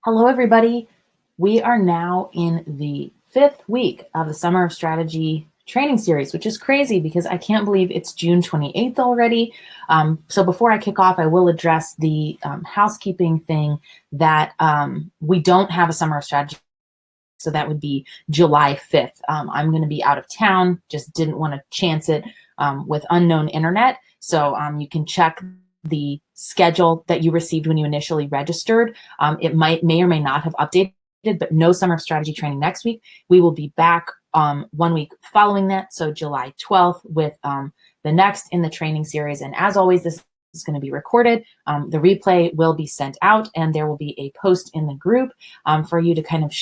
Hello, everybody. We are now in the 5th week of the Summer of Strategy training series, which is crazy because I can't believe it's June 28th already. So before I kick off, I will address the housekeeping thing that we don't have a Summer of Strategy. So that would be July 5th. I'm going to be out of town, just didn't want to chance it with unknown internet. So you can check the schedule that you received when you initially registered. It may or may not have updated, but no Summer of Strategy training next week. We will be back 1 week following that, so July 12th with the next in the training series. And as always, this is going to be recorded. The replay will be sent out, and there will be a post in the group for you to kind of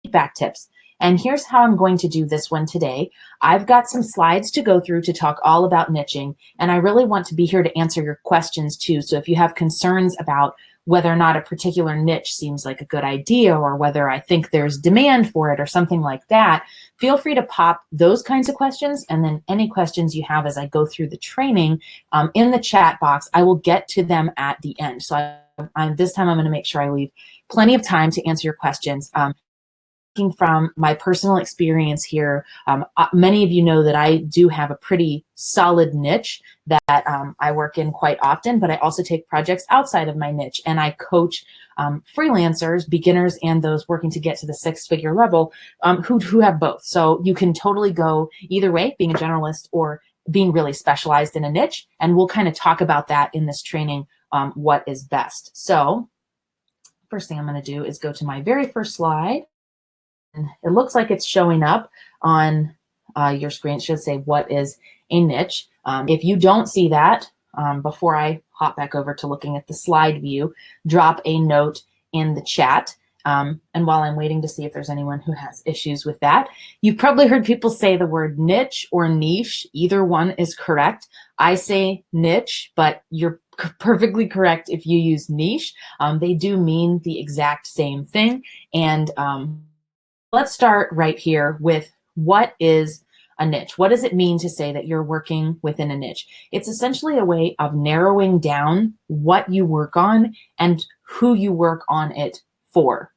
feedback tips. And here's how I'm going to do this one today. I've got some slides to go through to talk all about niching, and I really want to be here to answer your questions too. So if you have concerns about whether or not a particular niche seems like a good idea, or whether I think there's demand for it or something like that, feel free to pop those kinds of questions, and then any questions you have as I go through the training in the chat box. I will get to them at the end. So this time I'm going to make sure I leave plenty of time to answer your questions. From my personal experience here, many of you know that I do have a pretty solid niche that I work in quite often, but I also take projects outside of my niche, and I coach freelancers, beginners, and those working to get to the 6-figure level who have both. So you can totally go either way, being a generalist or being really specialized in a niche, and we'll kind of talk about that in this training, what is best. So first thing I'm going to do is go to my very first slide. It looks like it's showing up on your screen. It should say, what is a niche? If you don't see that, before I hop back over to looking at the slide view, drop a note in the chat. And while I'm waiting to see if there's anyone who has issues with that, you've probably heard people say the word niche or niche. Either one is correct. I say niche, but you're perfectly correct if you use niche. They do mean the exact same thing. And let's start right here with what is a niche. What does it mean to say that you're working within a niche? It's essentially a way of narrowing down what you work on and who you work on it for.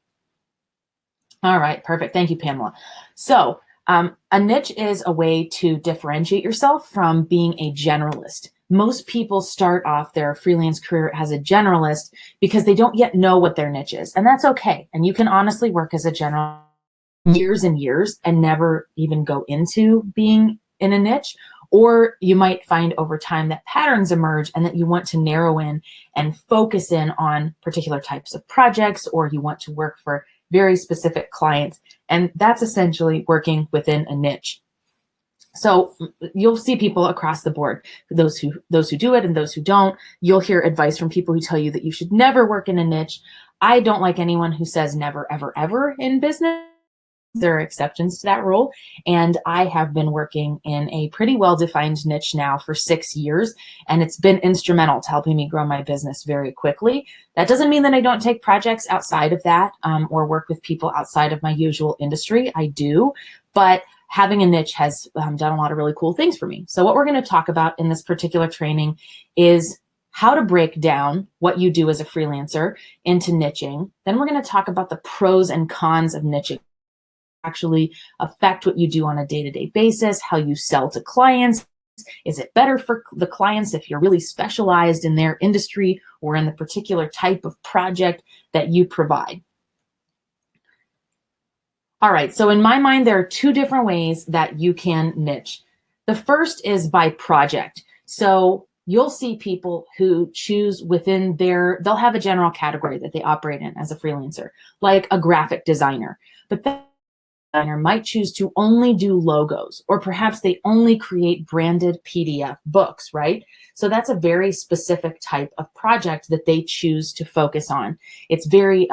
All right, perfect. Thank you, Pamela. So a niche is a way to differentiate yourself from being a generalist. Most people start off their freelance career as a generalist because they don't yet know what their niche is, and that's okay. And you can honestly work as a generalist years and years and never even go into being in a niche. Or you might find over time that patterns emerge and that you want to narrow in and focus in on particular types of projects, or you want to work for very specific clients. And that's essentially working within a niche. So you'll see people across the board, those who do it and those who don't. You'll hear advice from people who tell you that you should never work in a niche. I don't like anyone who says never, ever, ever in business. There are exceptions to that rule, and I have been working in a pretty well-defined niche now for 6 years, and it's been instrumental to helping me grow my business very quickly. That doesn't mean that I don't take projects outside of that or work with people outside of my usual industry. I do, but having a niche has done a lot of really cool things for me. So what we're going to talk about in this particular training is how to break down what you do as a freelancer into niching. Then we're going to talk about the pros and cons of niching, actually affect what you do on a day-to-day basis, how you sell to clients. Is it better for the clients if you're really specialized in their industry or in the particular type of project that you provide? All right, so in my mind, there are 2 different ways that you can niche. The first is by project. So you'll see people who choose within they'll have a general category that they operate in as a freelancer, like a graphic designer. But then designer might choose to only do logos, or perhaps they only create branded PDF books, right? So that's a very specific type of project that they choose to focus on. It's very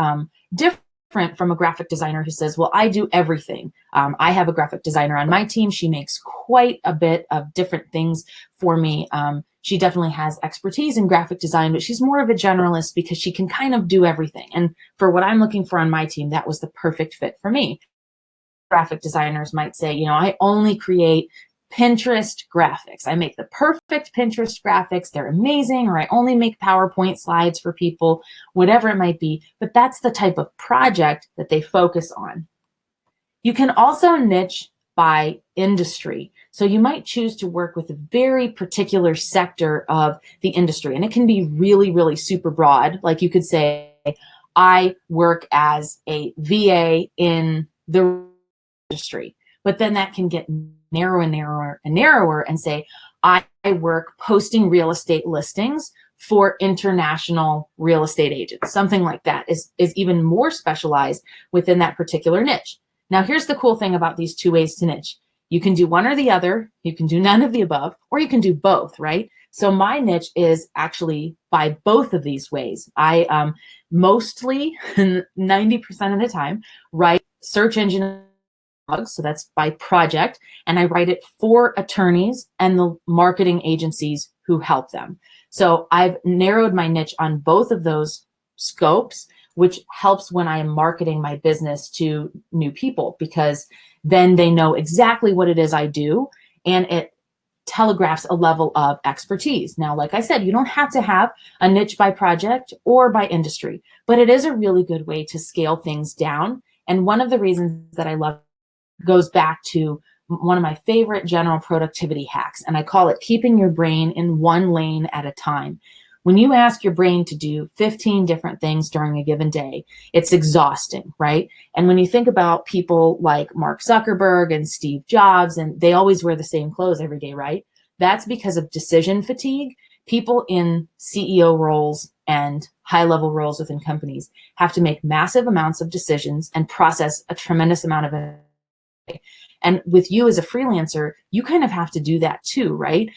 different from a graphic designer who says, well, I do everything. I have a graphic designer on my team. She makes quite a bit of different things for me. She definitely has expertise in graphic design, but she's more of a generalist because she can kind of do everything. And for what I'm looking for on my team, that was the perfect fit for me. Graphic designers might say, I only create Pinterest graphics. I make the perfect Pinterest graphics. They're amazing, or I only make PowerPoint slides for people, whatever it might be. But that's the type of project that they focus on. You can also niche by industry. So you might choose to work with a very particular sector of the industry, and it can be really, really super broad. Like you could say, I work as a VA in the industry, but then that can get narrower and narrower and narrower and say, I work posting real estate listings for international real estate agents. Something like that is even more specialized within that particular niche. Now, here's the cool thing about these two ways to niche. You can do one or the other, you can do none of the above, or you can do both, right? So my niche is actually by both of these ways. I mostly, 90% of the time, write search engine blogs, so that's by project, and I write it for attorneys and the marketing agencies who help them. So I've narrowed my niche on both of those scopes, which helps when I am marketing my business to new people, because then they know exactly what it is I do, and it telegraphs a level of expertise. Now, like I said, you don't have to have a niche by project or by industry, but it is a really good way to scale things down. And one of the reasons that I love goes back to one of my favorite general productivity hacks, and I call it keeping your brain in one lane at a time. When you ask your brain to do 15 different things during a given day, it's exhausting, right? And when you think about people like Mark Zuckerberg and Steve Jobs, and they always wear the same clothes every day, right? That's because of decision fatigue. People in CEO roles and high-level roles within companies have to make massive amounts of decisions and process a tremendous amount of it. And with you as a freelancer, you kind of have to do that too, right?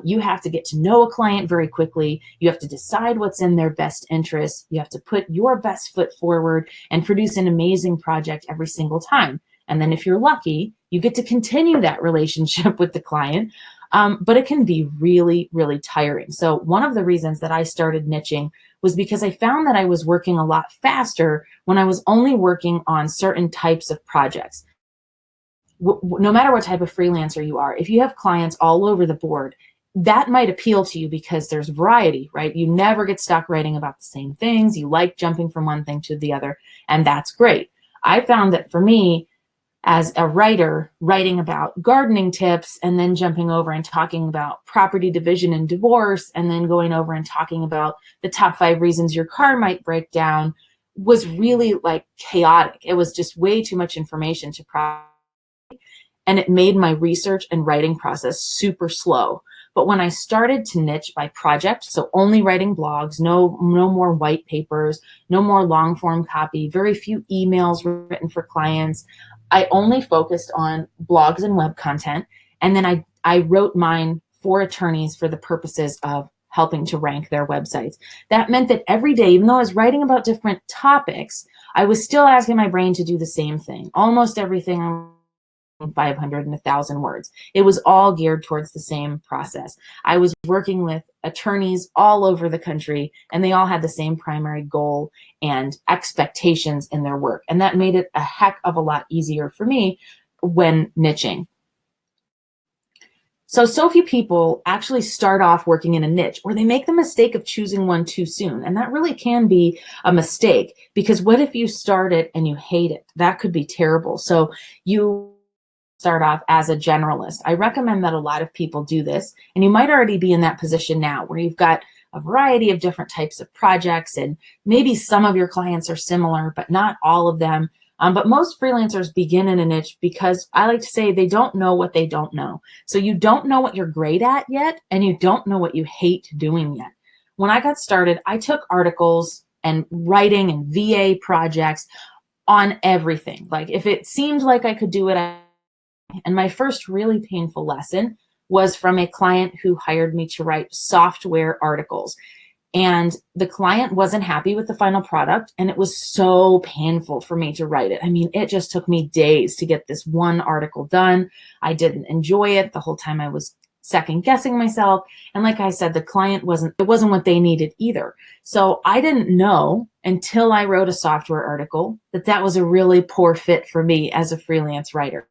You have to get to know a client very quickly. You have to decide what's in their best interest. You have to put your best foot forward and produce an amazing project every single time. And then if you're lucky, you get to continue that relationship with the client. But it can be really, really tiring. So one of the reasons that I started niching was because I found that I was working a lot faster when I was only working on certain types of projects. No matter what type of freelancer you are, if you have clients all over the board, that might appeal to you because there's variety, right? You never get stuck writing about the same things. You like jumping from one thing to the other, and that's great. I found that for me, as a writer, writing about gardening tips and then jumping over and talking about property division and divorce, and then going over and talking about the top 5 reasons your car might break down was really like chaotic. It was just way too much information to process. And it made my research and writing process super slow. But when I started to niche by project, so only writing blogs, no more white papers, no more long form copy, very few emails written for clients, I only focused on blogs and web content. And then I wrote mine for attorneys for the purposes of helping to rank their websites. That meant that every day, even though I was writing about different topics, I was still asking my brain to do the same thing. Almost everything 500 and 1,000 words. It was all geared towards the same process. I was working with attorneys all over the country, and they all had the same primary goal and expectations in their work. And that made it a heck of a lot easier for me when niching. So few people actually start off working in a niche, or they make the mistake of choosing one too soon. And that really can be a mistake, because what if you start it and you hate it? That could be terrible. So you start off as a generalist. I recommend that a lot of people do this, and you might already be in that position now where you've got a variety of different types of projects, and maybe some of your clients are similar, but not all of them. But most freelancers begin in a niche because I like to say they don't know what they don't know. So you don't know what you're great at yet, and you don't know what you hate doing yet. When I got started, I took articles and writing and VA projects on everything. Like if it seemed like I could do it, and my first really painful lesson was from a client who hired me to write software articles. And the client wasn't happy with the final product, and it was so painful for me to write it. I mean, it just took me days to get this one article done. I didn't enjoy it. The whole time I was second guessing myself. And like I said, the client wasn't what they needed either. So I didn't know until I wrote a software article that was a really poor fit for me as a freelance writer.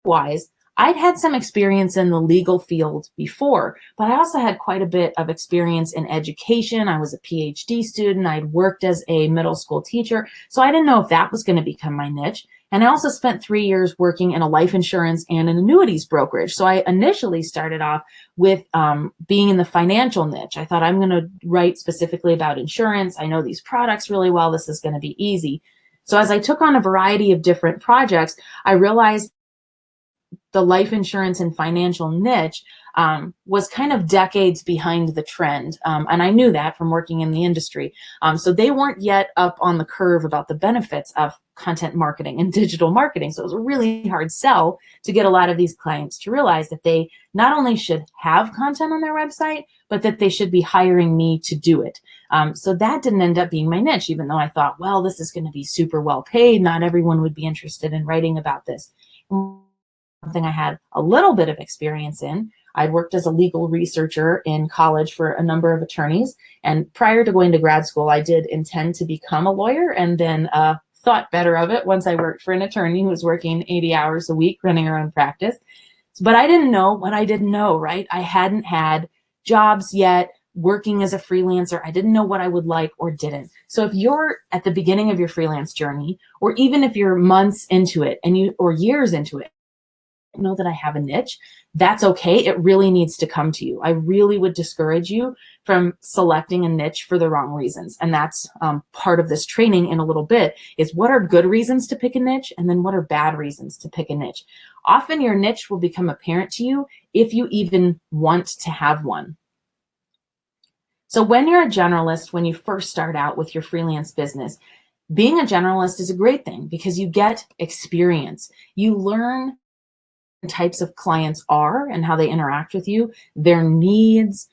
Wise, I'd had some experience in the legal field before, but I also had quite a bit of experience in education. I was a PhD student. I'd worked as a middle school teacher. So I didn't know if that was going to become my niche. And I also spent 3 years working in a life insurance and an annuities brokerage. So I initially started off with being in the financial niche. I thought, I'm going to write specifically about insurance. I know these products really well. This is going to be easy. So as I took on a variety of different projects, I realized the life insurance and financial niche was kind of decades behind the trend. And I knew that from working in the industry. So they weren't yet up on the curve about the benefits of content marketing and digital marketing. So it was a really hard sell to get a lot of these clients to realize that they not only should have content on their website, but that they should be hiring me to do it. So that didn't end up being my niche, even though I thought, well, this is going to be super well paid. Not everyone would be interested in writing about this. Something I had a little bit of experience in. I'd worked as a legal researcher in college for a number of attorneys. And prior to going to grad school, I did intend to become a lawyer, and then thought better of it once I worked for an attorney who was working 80 hours a week running her own practice. But I didn't know what I didn't know, right? I hadn't had jobs yet working as a freelancer. I didn't know what I would like or didn't. So if you're at the beginning of your freelance journey, or even if you're months into it or years into it, know that I have a niche, that's okay. It really needs to come to you. I really would discourage you from selecting a niche for the wrong reasons. And that's part of this training in a little bit, is what are good reasons to pick a niche, and then what are bad reasons to pick a niche. Often your niche will become apparent to you if you even want to have one. So when you're a generalist, when you first start out with your freelance business, being a generalist is a great thing because you get experience. You learn types of clients are and how they interact with you, their needs,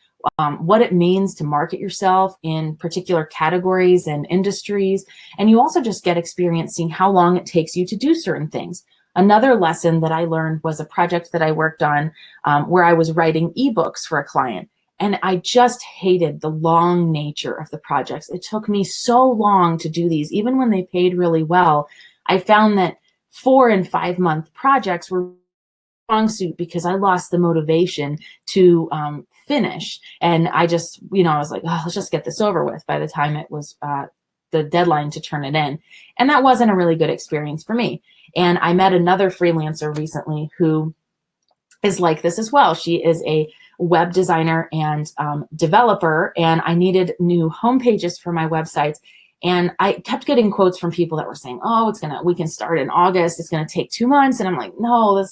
what it means to market yourself in particular categories and industries. And you also just get experience seeing how long it takes you to do certain things. Another lesson that I learned was a project that I worked on where I was writing ebooks for a client. And I just hated the long nature of the projects. It took me so long to do these. Even when they paid really well, I found that 4 and 5 month projects were suit because I lost the motivation to finish. And I just, I was like, oh, let's just get this over with by the time it was the deadline to turn it in. And that wasn't a really good experience for me. And I met another freelancer recently who is like this as well. She is a web designer and developer, and I needed new homepages for my websites. And I kept getting quotes from people that were saying, oh, we can start in August. It's going to take 2 months. And I'm like, no,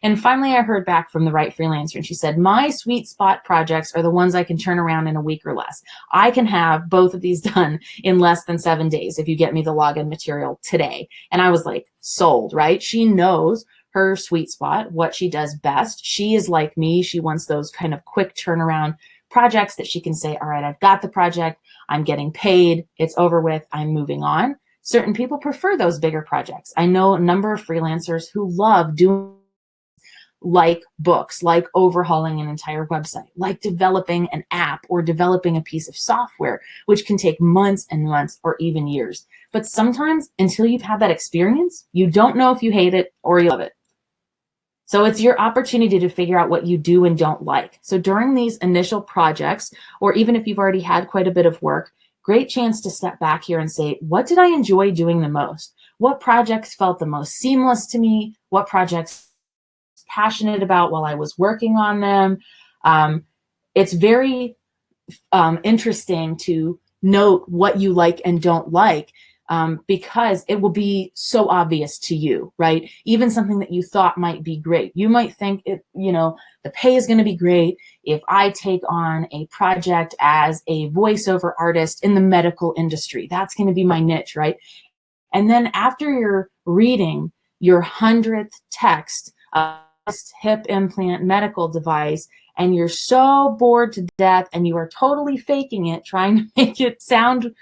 And finally, I heard back from the right freelancer, and she said, my sweet spot projects are the ones I can turn around in a week or less. I can have both of these done in less than 7 days if you get me the login material today. And I was like, sold, right? She knows her sweet spot, what she does best. She is like me. She wants those kind of quick turnaround projects that she can say, all right, I've got the project. I'm getting paid. It's over with. I'm moving on. Certain people prefer those bigger projects. I know a number of freelancers who love doing like books, like overhauling an entire website, like developing an app or developing a piece of software, which can take months and months or even years. But sometimes until you've had that experience, you don't know if you hate it or you love it. So it's your opportunity to figure out what you do and don't like. So during these initial projects, or even if you've already had quite a bit of work, great chance to step back here and say, what did I enjoy doing the most? What projects felt the most seamless to me? What projects passionate about while I was working on them? It's very interesting to note what you like and don't like, because it will be so obvious to you, right? Even something that you thought might be great. You might think the pay is going to be great if I take on a project as a voiceover artist in the medical industry. That's going to be my niche, right? And then after you're reading your 100th text, hip implant medical device, and you're so bored to death and you are totally faking it, trying to make it sound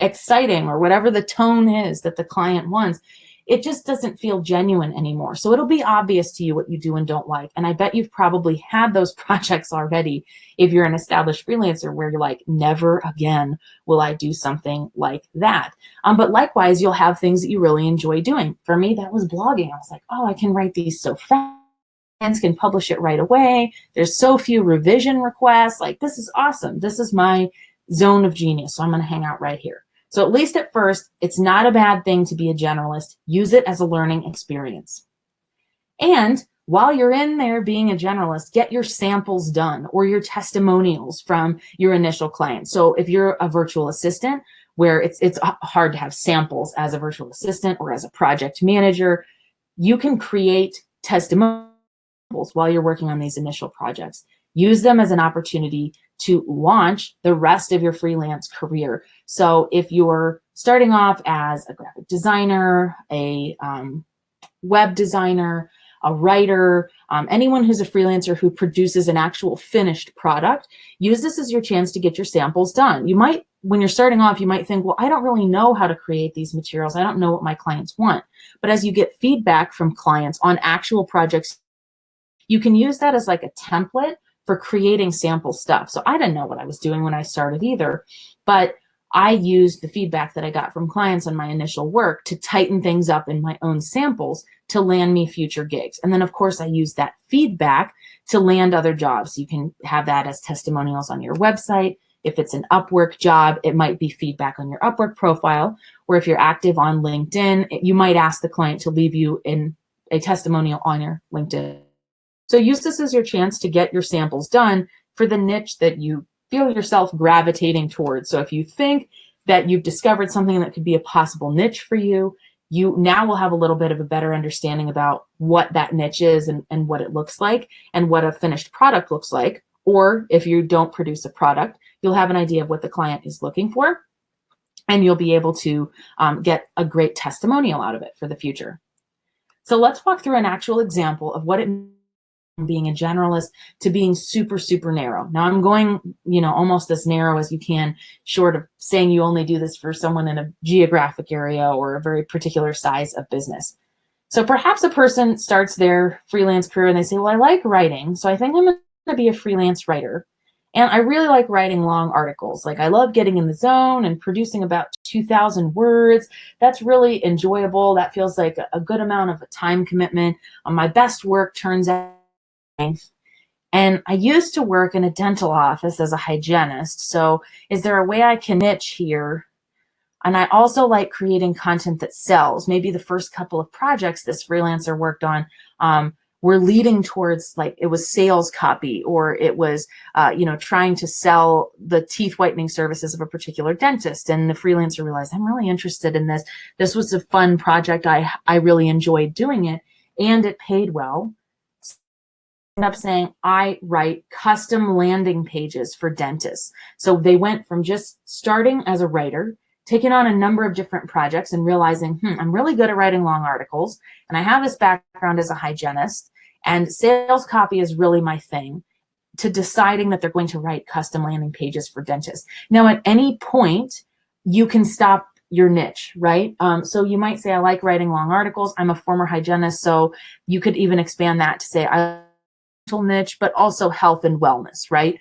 exciting or whatever the tone is that the client wants, it just doesn't feel genuine anymore. So it'll be obvious to you what you do and don't like. And I bet you've probably had those projects already if you're an established freelancer where you're like, never again will I do something like that. But likewise, you'll have things that you really enjoy doing. For me, that was blogging. I was like, oh, I can write these so fast. can publish it right away. There's so few revision requests. Like, this is awesome. This is my zone of genius. So I'm going to hang out right here. So at least at first, it's not a bad thing to be a generalist. Use it as a learning experience. And while you're in there being a generalist, get your samples done or your testimonials from your initial client. So if you're a virtual assistant, where it's hard to have samples as a virtual assistant or as a project manager, you can create testimonials while you're working on these initial projects. Use them as an opportunity to launch the rest of your freelance career. So if you're starting off as a graphic designer, a web designer, a writer, anyone who's a freelancer who produces an actual finished product, use this as your chance to get your samples done. You might, when you're starting off, you might think, well, I don't really know how to create these materials. I don't know what my clients want. But as you get feedback from clients on actual projects, you can use that as like a template for creating sample stuff. So I didn't know what I was doing when I started either, but I used the feedback that I got from clients on my initial work to tighten things up in my own samples to land me future gigs. And then of course I use that feedback to land other jobs. You can have that as testimonials on your website. If it's an Upwork job, it might be feedback on your Upwork profile, or if you're active on LinkedIn, you might ask the client to leave you in a testimonial on your LinkedIn. So use this as your chance to get your samples done for the niche that you feel yourself gravitating towards. So if you think that you've discovered something that could be a possible niche for you, you now will have a little bit of a better understanding about what that niche is and what it looks like and what a finished product looks like. Or if you don't produce a product, you'll have an idea of what the client is looking for, and you'll be able to get a great testimonial out of it for the future. So let's walk through an actual example of what it means from being a generalist to being super, super narrow. Now I'm going, almost as narrow as you can, short of saying you only do this for someone in a geographic area or a very particular size of business. So perhaps a person starts their freelance career and they say, well, I like writing, so I think I'm going to be a freelance writer. And I really like writing long articles. Like, I love getting in the zone and producing about 2,000 words. That's really enjoyable. That feels like a good amount of a time commitment. My best work turns out. And I used to work in a dental office as a hygienist. So is there a way I can niche here? And I also like creating content that sells. Maybe the first couple of projects this freelancer worked on were leading towards, like, it was sales copy, or it was, trying to sell the teeth whitening services of a particular dentist. And the freelancer realized, I'm really interested in this. This was a fun project. I really enjoyed doing it, and it paid well. Ended up saying, I write custom landing pages for dentists. So they went from just starting as a writer, taking on a number of different projects and realizing, I'm really good at writing long articles, and I have this background as a hygienist, and sales copy is really my thing, to deciding that they're going to write custom landing pages for dentists. Now, at any point, you can stop your niche, right? So you might say, I like writing long articles. I'm a former hygienist, so you could even expand that to say, I niche, but also health and wellness, right?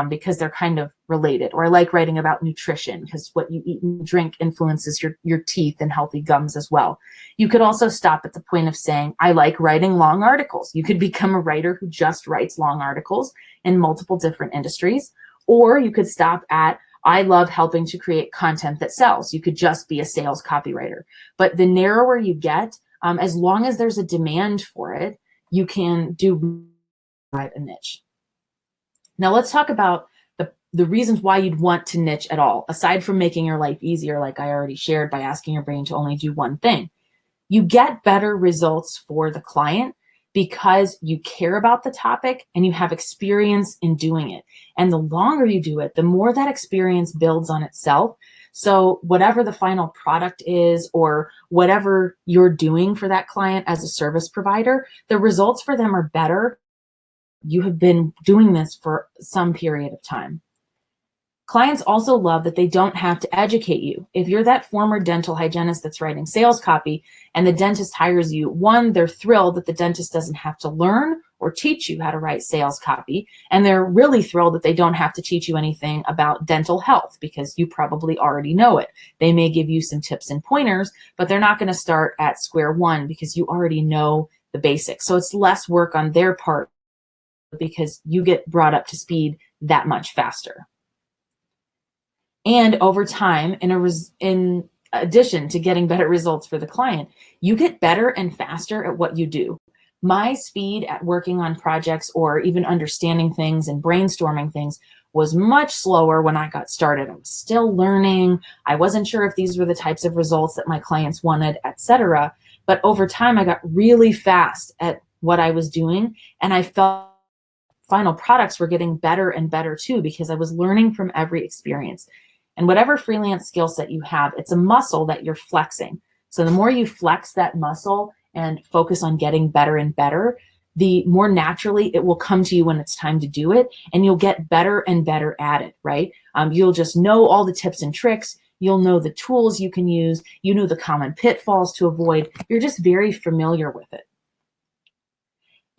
Because they're kind of related. Or I like writing about nutrition because what you eat and drink influences your teeth and healthy gums as well. You could also stop at the point of saying, I like writing long articles. You could become a writer who just writes long articles in multiple different industries. Or you could stop at, I love helping to create content that sells. You could just be a sales copywriter. But the narrower you get, as long as there's a demand for it, you can do a niche. Now let's talk about the reasons why you'd want to niche at all, aside from making your life easier, like I already shared, by asking your brain to only do one thing. You get better results for the client because you care about the topic and you have experience in doing it. And the longer you do it, the more that experience builds on itself. So whatever the final product is, or whatever you're doing for that client as a service provider, the results for them are better. You have been doing this for some period of time. Clients also love that they don't have to educate you. If you're that former dental hygienist that's writing sales copy and the dentist hires you, one, they're thrilled that the dentist doesn't have to learn or teach you how to write sales copy. And they're really thrilled that they don't have to teach you anything about dental health because you probably already know it. They may give you some tips and pointers, but they're not going to start at square one because you already know the basics. So it's less work on their part because you get brought up to speed that much faster. And over time, in addition to getting better results for the client, you get better and faster at what you do. My speed at working on projects or even understanding things and brainstorming things was much slower when I got started. I was still learning. I wasn't sure if these were the types of results that my clients wanted, etc. But over time, I got really fast at what I was doing, and I felt final products were getting better and better too, because I was learning from every experience. And whatever freelance skill set you have, it's a muscle that you're flexing. So the more you flex that muscle and focus on getting better and better, the more naturally it will come to you when it's time to do it, and you'll get better and better at it, right? You'll just know all the tips and tricks. You'll know the tools you can use. You know the common pitfalls to avoid. You're just very familiar with it.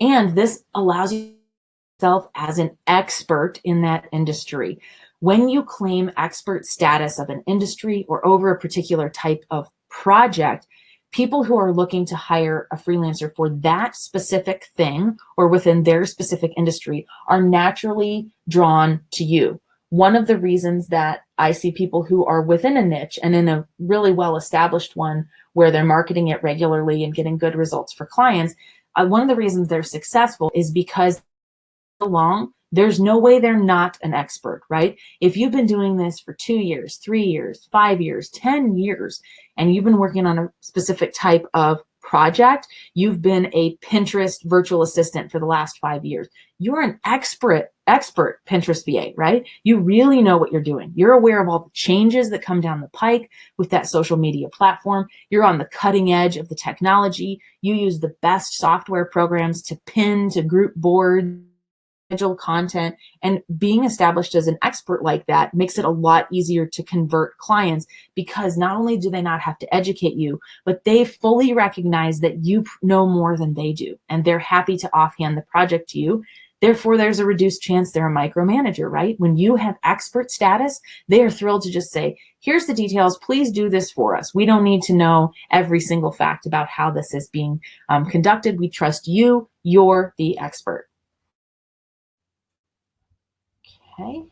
And this allows you yourself as an expert in that industry. When you claim expert status of an industry or over a particular type of project, people who are looking to hire a freelancer for that specific thing or within their specific industry are naturally drawn to you. One of the reasons that I see people who are within a niche and in a really well-established one where they're marketing it regularly and getting good results for clients, one of the reasons they're successful is because long, there's no way they're not an expert, right? If you've been doing this for 2 years, 3 years, 5 years, 10 years, and you've been working on a specific type of project, you've been a Pinterest virtual assistant for the last 5 years. You're an expert Pinterest VA, right? You really know what you're doing. You're aware of all the changes that come down the pike with that social media platform. You're on the cutting edge of the technology. You use the best software programs to pin, to group boards, schedule content, and being established as an expert like that makes it a lot easier to convert clients, because not only do they not have to educate you, but they fully recognize that you know more than they do, and they're happy to offhand the project to you. Therefore, there's a reduced chance they're a micromanager, right? When you have expert status, they are thrilled to just say, here's the details, please do this for us. We don't need to know every single fact about how this is being conducted. We trust you, you're the expert. Okay.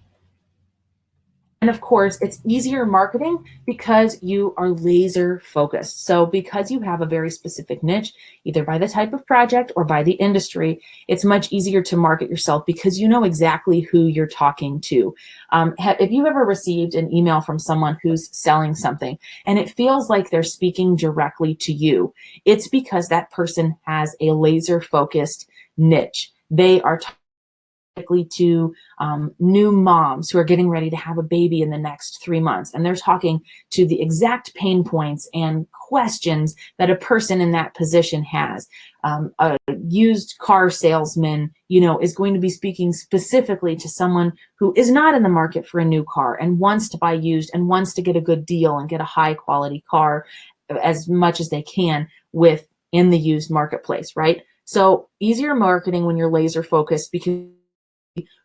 And of course, it's easier marketing because you are laser focused. So because you have a very specific niche, either by the type of project or by the industry, it's much easier to market yourself because you know exactly who you're talking to. If you've ever received an email from someone who's selling something and it feels like they're speaking directly to you, it's because that person has a laser focused niche. They are to new moms who are getting ready to have a baby in the next 3 months. And they're talking to the exact pain points and questions that a person in that position has. A used car salesman, is going to be speaking specifically to someone who is not in the market for a new car and wants to buy used and wants to get a good deal and get a high quality car as much as they can within the used marketplace, right? So easier marketing when you're laser focused because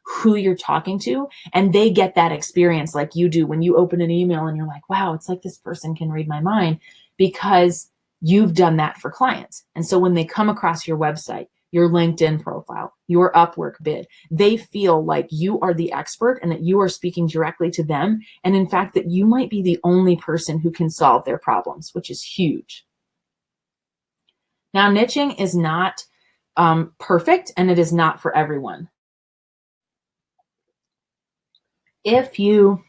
who you're talking to, and they get that experience like you do when you open an email and you're like, wow, it's like this person can read my mind, because you've done that for clients. And so when they come across your website, your LinkedIn profile, your Upwork bid, they feel like you are the expert and that you are speaking directly to them. And in fact, that you might be the only person who can solve their problems, which is huge. Now, niching is not perfect, and it is not for everyone. If you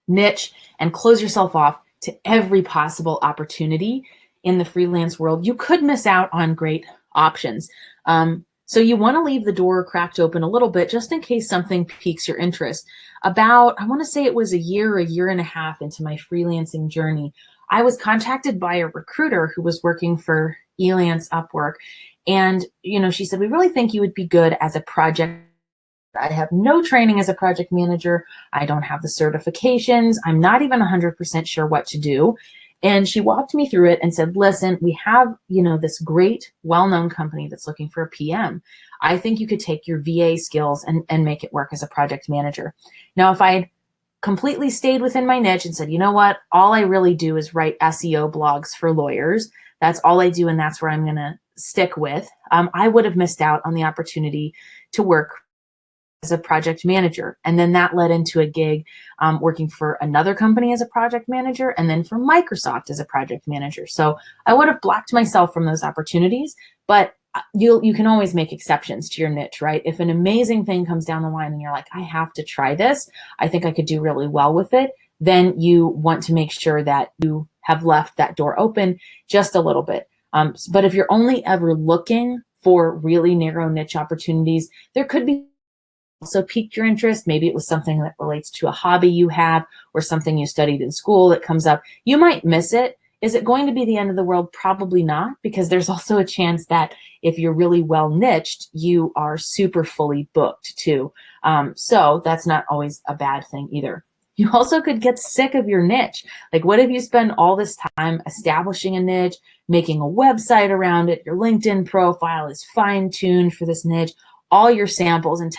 niche and close yourself off to every possible opportunity in the freelance world, you could miss out on great options. So you want to leave the door cracked open a little bit just in case something piques your interest. I want to say it was a year and a half into my freelancing journey, I was contacted by a recruiter who was working for Freelance Upwork. And, she said, we really think you would be good as a project. I have no training as a project manager. I don't have the certifications. I'm not even 100% sure what to do. And she walked me through it and said, listen, we have, this great well-known company that's looking for a PM. I think you could take your VA skills and make it work as a project manager. Now, if I'd completely stayed within my niche and said, you know what, all I really do is write SEO blogs for lawyers. That's all I do. And that's where I'm going to stick with, I would have missed out on the opportunity to work as a project manager. And then that led into a gig working for another company as a project manager, and then for Microsoft as a project manager. So I would have blocked myself from those opportunities, but you can always make exceptions to your niche, right? If an amazing thing comes down the line and you're like, I have to try this, I think I could do really well with it, then you want to make sure that you have left that door open just a little bit. But if you're only ever looking for really narrow niche opportunities, there could be also piqued your interest. Maybe it was something that relates to a hobby you have or something you studied in school that comes up. You might miss it. Is it going to be the end of the world? Probably not, because there's also a chance that if you're really well niched, you are super fully booked too. So that's not always a bad thing either. You also could get sick of your niche. Like, what if you spend all this time establishing a niche, making a website around it, your LinkedIn profile is fine-tuned for this niche, all your samples and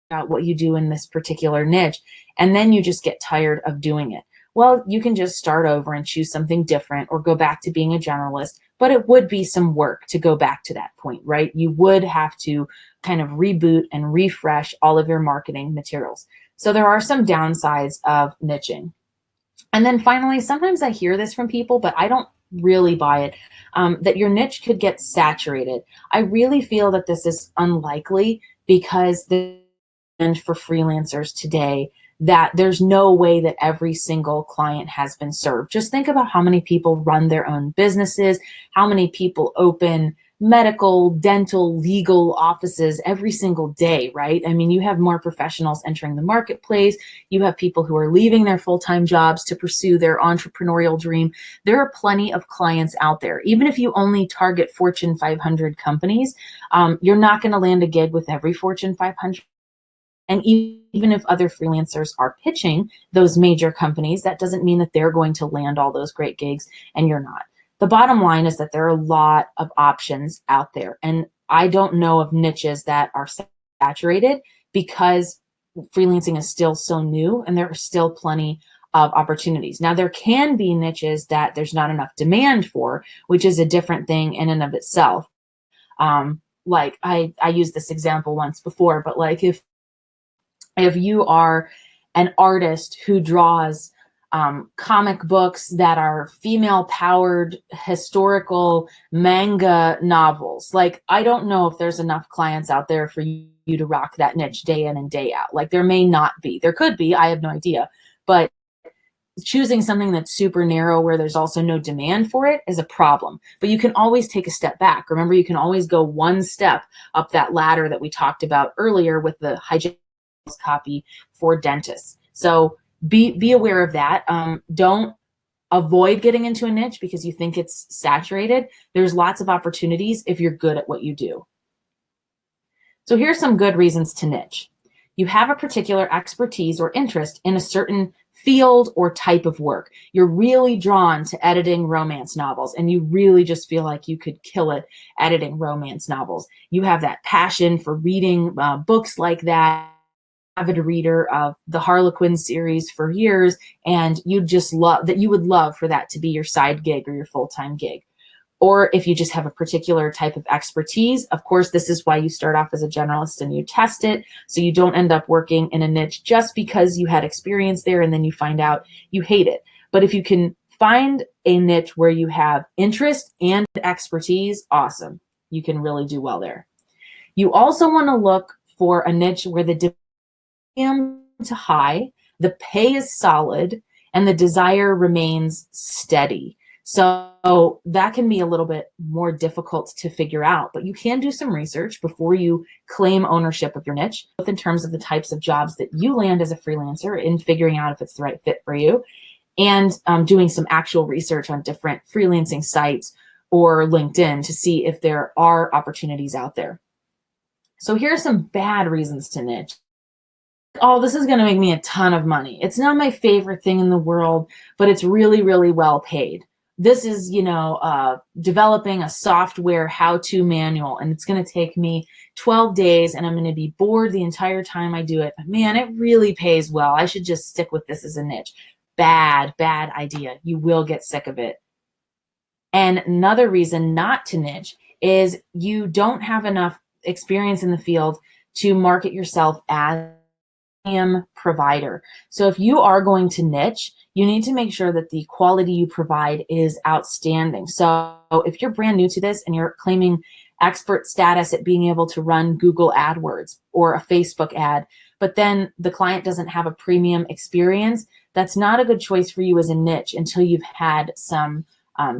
about what you do in this particular niche, and then you just get tired of doing it? Well, you can just start over and choose something different or go back to being a generalist, but it would be some work to go back to that point, right? You would have to kind of reboot and refresh all of your marketing materials. So there are some downsides of niching. And then finally, sometimes I hear this from people, but I don't really buy it, that your niche could get saturated. I really feel that this is unlikely, because and for freelancers today, that there's no way that every single client has been served. Just think about how many people run their own businesses, how many people open medical, dental, legal offices every single day, right? I mean, you have more professionals entering the marketplace. You have people who are leaving their full-time jobs to pursue their entrepreneurial dream. There are plenty of clients out there. Even if you only target Fortune 500 companies, you're not going to land a gig with every Fortune 500. And even if other freelancers are pitching those major companies, that doesn't mean that they're going to land all those great gigs and you're not. The bottom line is that there are a lot of options out there. And I don't know of niches that are saturated, because freelancing is still so new and there are still plenty of opportunities. Now, there can be niches that there's not enough demand for, which is a different thing in and of itself. Like I used this example once before, but like if you are an artist who draws comic books that are female-powered historical manga novels, like, I don't know if there's enough clients out there for you to rock that niche day in and day out. Like, there may not be. There could be. I have no idea. But choosing something that's super narrow where there's also no demand for it is a problem. But you can always take a step back. Remember, you can always go one step up that ladder that we talked about earlier with the hygiene copy for dentists. So be aware of that. Don't avoid getting into a niche because you think it's saturated. There's lots of opportunities if you're good at what you do. So here's some good reasons to niche. You have a particular expertise or interest in a certain field or type of work. You're really drawn to editing romance novels, and you really just feel like you could kill it editing romance novels. You have that passion for reading books like that. Avid reader of the Harlequin series for years, and you just love that. You would love for that to be your side gig or your full-time gig. Or if you just have a particular type of expertise, of course, this is why you start off as a generalist and you test it, so you don't end up working in a niche just because you had experience there and then you find out you hate it. But if you can find a niche where you have interest and expertise, awesome. You can really do well there. You also want to look for a niche where the demand to high, the pay is solid, and the desire remains steady. So that can be a little bit more difficult to figure out, but you can do some research before you claim ownership of your niche, both in terms of the types of jobs that you land as a freelancer in figuring out if it's the right fit for you, and doing some actual research on different freelancing sites or LinkedIn to see if there are opportunities out there. So here are some bad reasons to niche. Oh, this is going to make me a ton of money. It's not my favorite thing in the world, but it's really, really well paid. This is, developing a software how-to manual, and it's going to take me 12 days, and I'm going to be bored the entire time I do it. But man, it really pays well. I should just stick with this as a niche. Bad idea. You will get sick of it. And another reason not to niche is you don't have enough experience in the field to market yourself as provider. So if you are going to niche, you need to make sure that the quality you provide is outstanding. So if you're brand new to this and you're claiming expert status at being able to run Google AdWords or a Facebook ad, but then the client doesn't have a premium experience, that's not a good choice for you as a niche until you've had some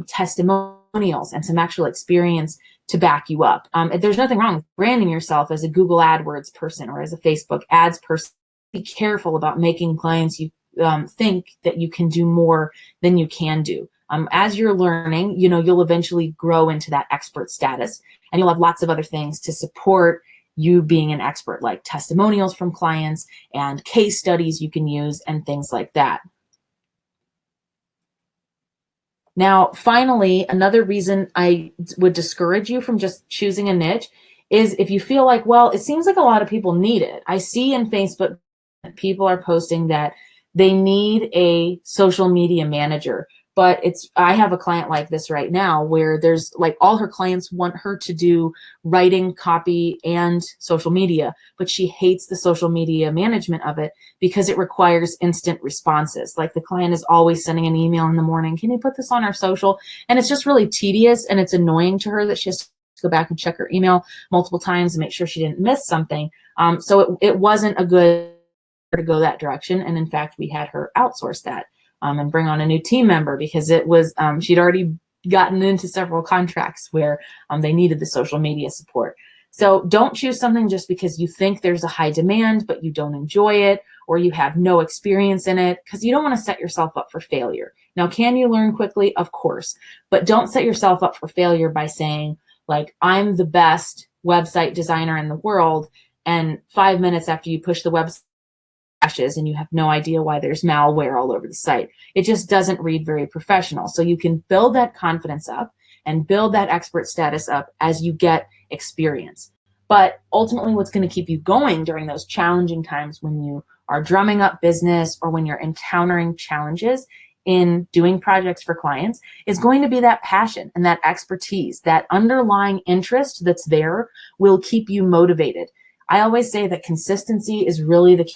testimonials and some actual experience to back you up. There's nothing wrong with branding yourself as a Google AdWords person or as a Facebook ads person. Be careful about making clients you think that you can do more than you can do. As you're learning, you'll eventually grow into that expert status, and you'll have lots of other things to support you being an expert, like testimonials from clients and case studies you can use and things like that. Now, finally, another reason I would discourage you from just choosing a niche is if you feel like, well, it seems like a lot of people need it. I see in Facebook people are posting that they need a social media manager, but I have a client like this right now where there's like all her clients want her to do writing, copy, and social media, but she hates the social media management of it because it requires instant responses. Like the client is always sending an email in the morning, can you put this on our social? And it's just really tedious and it's annoying to her that she has to go back and check her email multiple times and make sure she didn't miss something. So it wasn't a good to go that direction. And in fact, we had her outsource that and bring on a new team member because it was, she'd already gotten into several contracts where they needed the social media support. So don't choose something just because you think there's a high demand, but you don't enjoy it or you have no experience in it, because you don't want to set yourself up for failure. Now, can you learn quickly? Of course, but don't set yourself up for failure by saying, like, I'm the best website designer in the world, and 5 minutes after you push the website crashes and you have no idea why there's malware all over the site. It just doesn't read very professional. So you can build that confidence up and build that expert status up as you get experience. But ultimately, what's going to keep you going during those challenging times when you are drumming up business or when you're encountering challenges in doing projects for clients is going to be that passion and that expertise. That underlying interest that's there will keep you motivated. I always say that consistency is really the key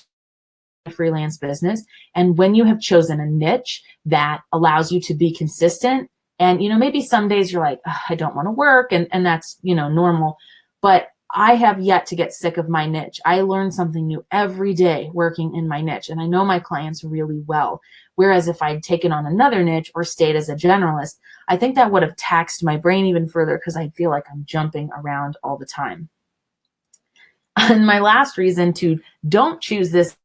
freelance business. And when you have chosen a niche that allows you to be consistent, and maybe some days you're like, I don't want to work, and that's normal, but I have yet to get sick of my niche. I learn something new every day working in my niche, and I know my clients really well. Whereas if I'd taken on another niche or stayed as a generalist, I think that would have taxed my brain even further because I feel like I'm jumping around all the time. And my last reason to don't choose this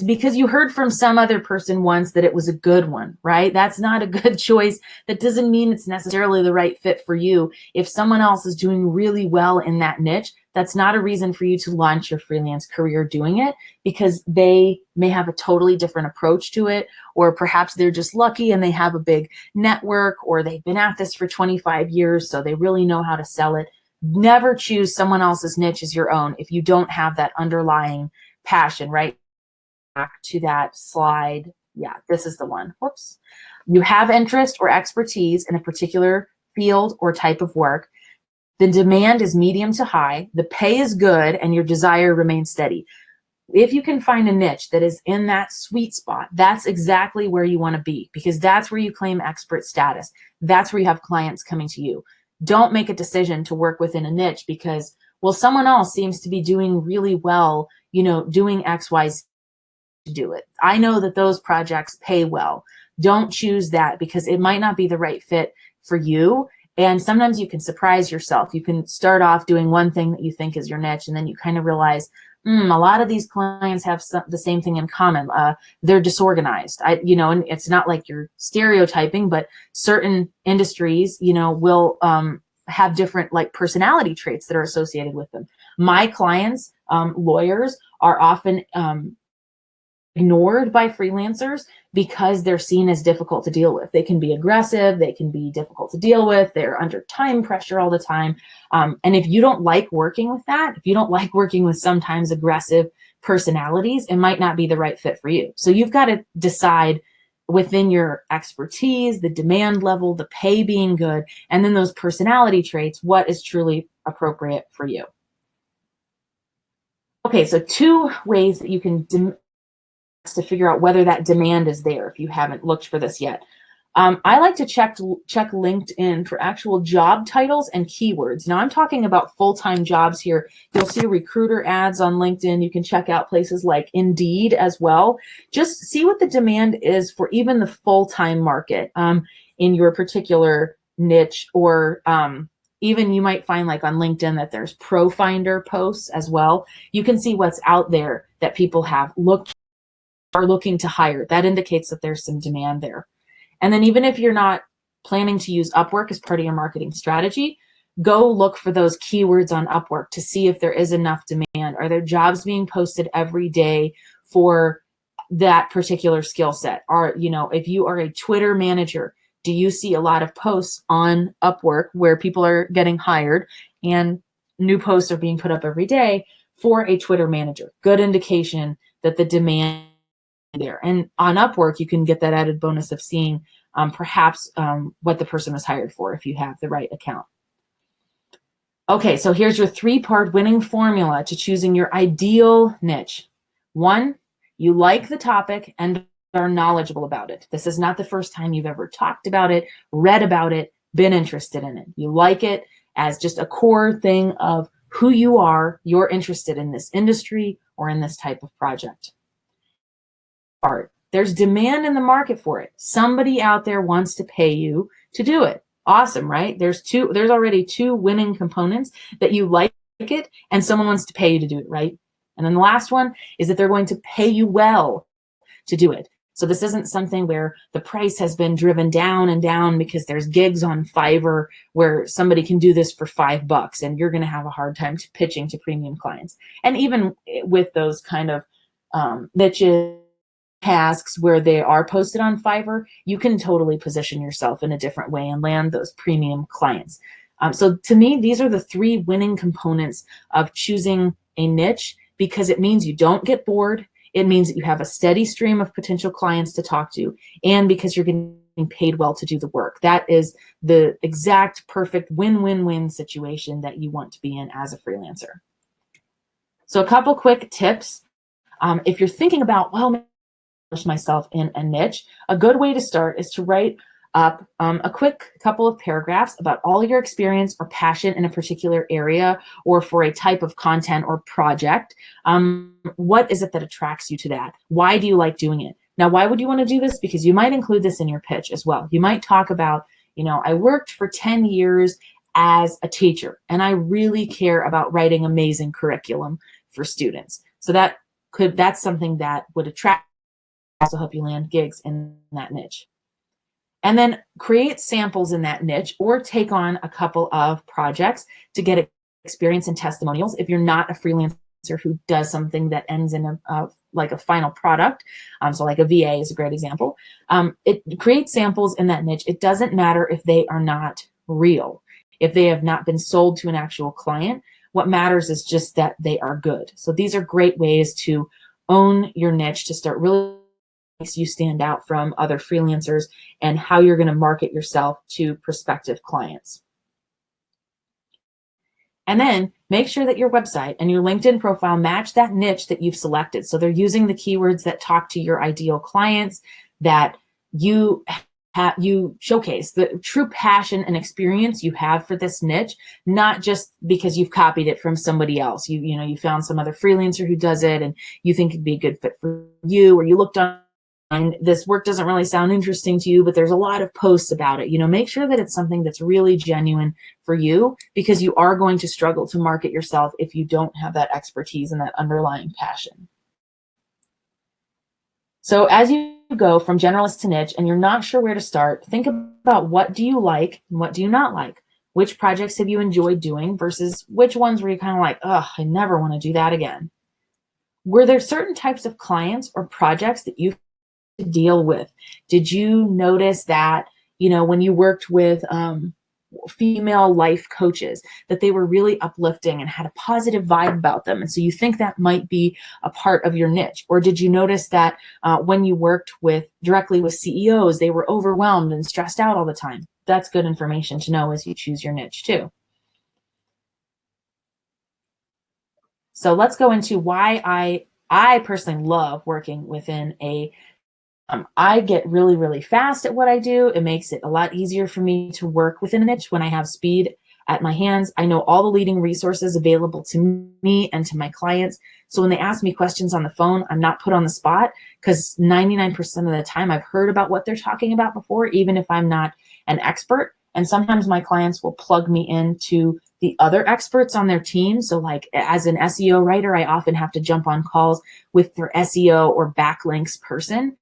because you heard from some other person once that it was a good one, right? That's not a good choice. That doesn't mean it's necessarily the right fit for you. If someone else is doing really well in that niche, that's not a reason for you to launch your freelance career doing it, because they may have a totally different approach to it, or perhaps they're just lucky and they have a big network, or they've been at this for 25 years, so they really know how to sell it. Never choose someone else's niche as your own if you don't have that underlying passion, right? Back to that slide. Yeah, this is the one. Whoops. You have interest or expertise in a particular field or type of work. The demand is medium to high. The pay is good, and your desire remains steady. If you can find a niche that is in that sweet spot, that's exactly where you want to be, because that's where you claim expert status. That's where you have clients coming to you. Don't make a decision to work within a niche because, well, someone else seems to be doing really well, doing X, Y, Z. To do it. I know that those projects pay well. Don't choose that because it might not be the right fit for you. And sometimes you can surprise yourself. You can start off doing one thing that you think is your niche, and then you kind of realize, a lot of these clients have the same thing in common. They're disorganized. And it's not like you're stereotyping, but certain industries, will have different personality traits that are associated with them. My clients, lawyers, are often ignored by freelancers because they're seen as difficult to deal with. They can be aggressive, they can be difficult to deal with, they're under time pressure all the time. And if you don't like working with that, if you don't like working with sometimes aggressive personalities, it might not be the right fit for you. So you've got to decide, within your expertise, the demand level, the pay being good, and then those personality traits, what is truly appropriate for you. Okay, so 2 ways that you can to figure out whether that demand is there if you haven't looked for this yet. I like to check LinkedIn for actual job titles and keywords. Now I'm talking about full-time jobs here. You'll see recruiter ads on LinkedIn. You can check out places like Indeed as well. Just see what the demand is for even the full-time market in your particular niche, or even you might find like on LinkedIn that there's Pro Finder posts as well. You can see what's out there that people are looking to hire. That indicates that there's some demand there. And then even if you're not planning to use Upwork as part of your marketing strategy, go look for those keywords on Upwork to see if there is enough demand. Are there jobs being posted every day for that particular skill set? Or, if you are a Twitter manager, do you see a lot of posts on Upwork where people are getting hired and new posts are being put up every day for a Twitter manager? Good indication that the demand there. And on Upwork, you can get that added bonus of seeing perhaps what the person was hired for if you have the right account. Okay, so here's your 3-part winning formula to choosing your ideal niche. 1, you like the topic and are knowledgeable about it. This is not the first time you've ever talked about it, read about it, been interested in it. You like it as just a core thing of who you are. You're interested in this industry or in this type of project. There's demand in the market for it. Somebody out there wants to pay you to do it. Awesome, right? There's already 2 winning components, that you like it and someone wants to pay you to do it, right? And then the last one is that they're going to pay you well to do it. So this isn't something where the price has been driven down and down because there's gigs on Fiverr where somebody can do this for $5 and you're going to have a hard time pitching to premium clients. And even with those kind of niches, tasks where they are posted on Fiverr, you can totally position yourself in a different way and land those premium clients. So to me, these are the 3 winning components of choosing a niche, because it means you don't get bored. It means that you have a steady stream of potential clients to talk to, and because you're getting paid well to do the work. That is the exact perfect win-win-win situation that you want to be in as a freelancer. So a couple quick tips. If you're thinking about, myself in a niche, a good way to start is to write up a quick couple of paragraphs about all your experience or passion in a particular area or for a type of content or project. What is it that attracts you to that? Why do you like doing it? Now, why would you want to do this? Because you might include this in your pitch as well. You might talk about, I worked for 10 years as a teacher and I really care about writing amazing curriculum for students. So that's something that would also help you land gigs in that niche. And then create samples in that niche or take on a couple of projects to get experience and testimonials. If you're not a freelancer who does something that ends in a final product, so like a VA is a great example, it creates samples in that niche. It doesn't matter if they are not real, if they have not been sold to an actual client. What matters is just that they are good. So these are great ways to own your niche, to start really makes you stand out from other freelancers and how you're going to market yourself to prospective clients. And then make sure that your website and your LinkedIn profile match that niche that you've selected. So they're using the keywords that talk to your ideal clients, that you showcase the true passion and experience you have for this niche, not just because you've copied it from somebody else. You found some other freelancer who does it and you think it'd be a good fit for you, or you looked on and this work doesn't really sound interesting to you, but there's a lot of posts about it. Make sure that it's something that's really genuine for you, because you are going to struggle to market yourself if you don't have that expertise and that underlying passion. So as you go from generalist to niche and you're not sure where to start, think about what do you like and what do you not like? Which projects have you enjoyed doing versus which ones were you kind of like, oh, I never want to do that again? Were there certain types of clients or projects that you to deal with? Did you notice that, when you worked with, female life coaches, that they were really uplifting and had a positive vibe about them. And so you think that might be a part of your niche. Or did you notice that when you worked directly with CEOs, they were overwhelmed and stressed out all the time? That's good information to know as you choose your niche too. So let's go into why I personally love working within I get really, really fast at what I do. It makes it a lot easier for me to work within a niche when I have speed at my hands. I know all the leading resources available to me and to my clients. So when they ask me questions on the phone, I'm not put on the spot, because 99% of the time I've heard about what they're talking about before, even if I'm not an expert. And sometimes my clients will plug me into the other experts on their team. So like as an SEO writer, I often have to jump on calls with their SEO or backlinks person.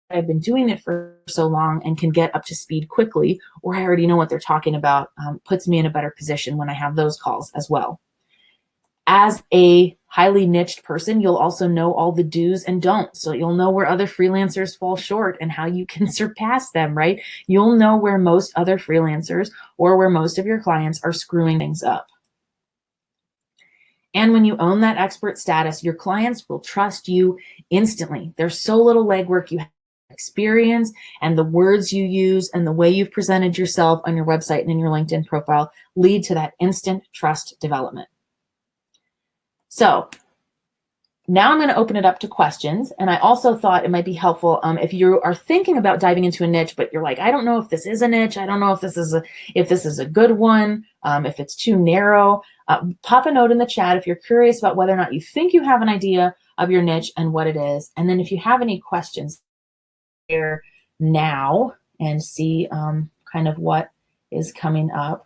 I've been doing it for so long and can get up to speed quickly, or I already know what they're talking about, puts me in a better position when I have those calls as well. As a highly niched person, you'll also know all the do's and don'ts. So you'll know where other freelancers fall short and how you can surpass them, right? You'll know where most other freelancers or where most of your clients are screwing things up. And when you own that expert status, your clients will trust you instantly. There's so little legwork you have. Experience and the words you use and the way you've presented yourself on your website and in your LinkedIn profile lead to that instant trust development. So now I'm going to open it up to questions. And I also thought it might be helpful if you are thinking about diving into a niche, but you're like, I don't know if this is a niche. I don't know if this is a good one, if it's too narrow. Pop a note in the chat if you're curious about whether or not you think you have an idea of your niche and what it is. And then if you have any questions, here now and see kind of what is coming up.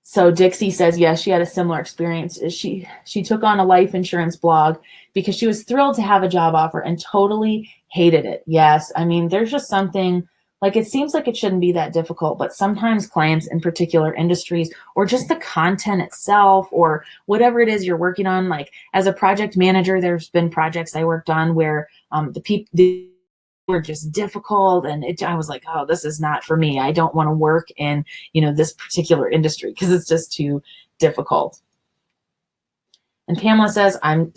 So Dixie says, yes, she had a similar experience. She took on a life insurance blog because she was thrilled to have a job offer and totally hated it. Yes, I mean, there's just something, like, it seems like it shouldn't be that difficult, but sometimes clients in particular industries, or just the content itself, or whatever it is you're working on, like as a project manager, there's been projects I worked on where the were just difficult, and I was like, oh, this is not for me. I don't want to work in this particular industry because it's just too difficult. And Pamela says, I'm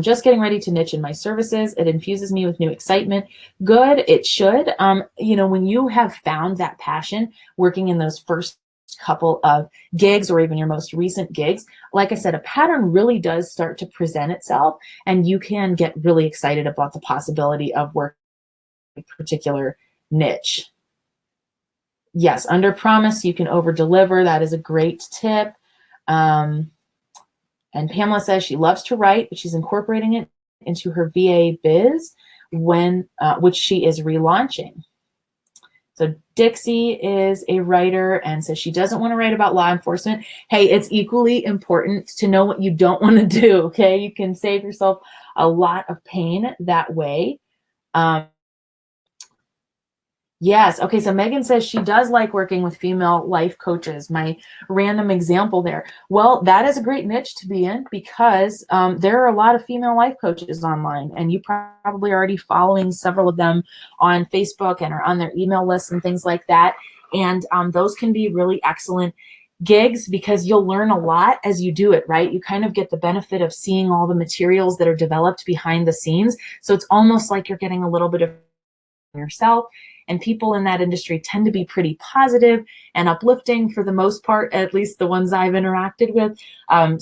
just getting ready to niche in my services. It infuses me with new excitement. Good, it should. When you have found that passion working in those first couple of gigs, or even your most recent gigs, like I said, a pattern really does start to present itself, and you can get really excited about the possibility of working particular niche. Yes, under promise, you can over deliver. That is a great tip. And Pamela says she loves to write, but she's incorporating it into her VA biz which she is relaunching. So Dixie is a writer and says she doesn't want to write about law enforcement. Hey, it's equally important to know what you don't want to do, okay? You can save yourself a lot of pain that way. Yes. Okay. So Megan says she does like working with female life coaches. My random example there. Well, that is a great niche to be in, because there are a lot of female life coaches online, and you probably already following several of them on Facebook and are on their email lists and things like that. And those can be really excellent gigs because you'll learn a lot as you do it, right? You kind of get the benefit of seeing all the materials that are developed behind the scenes. So it's almost like you're getting a little bit of yourself. And people in that industry tend to be pretty positive and uplifting for the most part, at least the ones I've interacted with.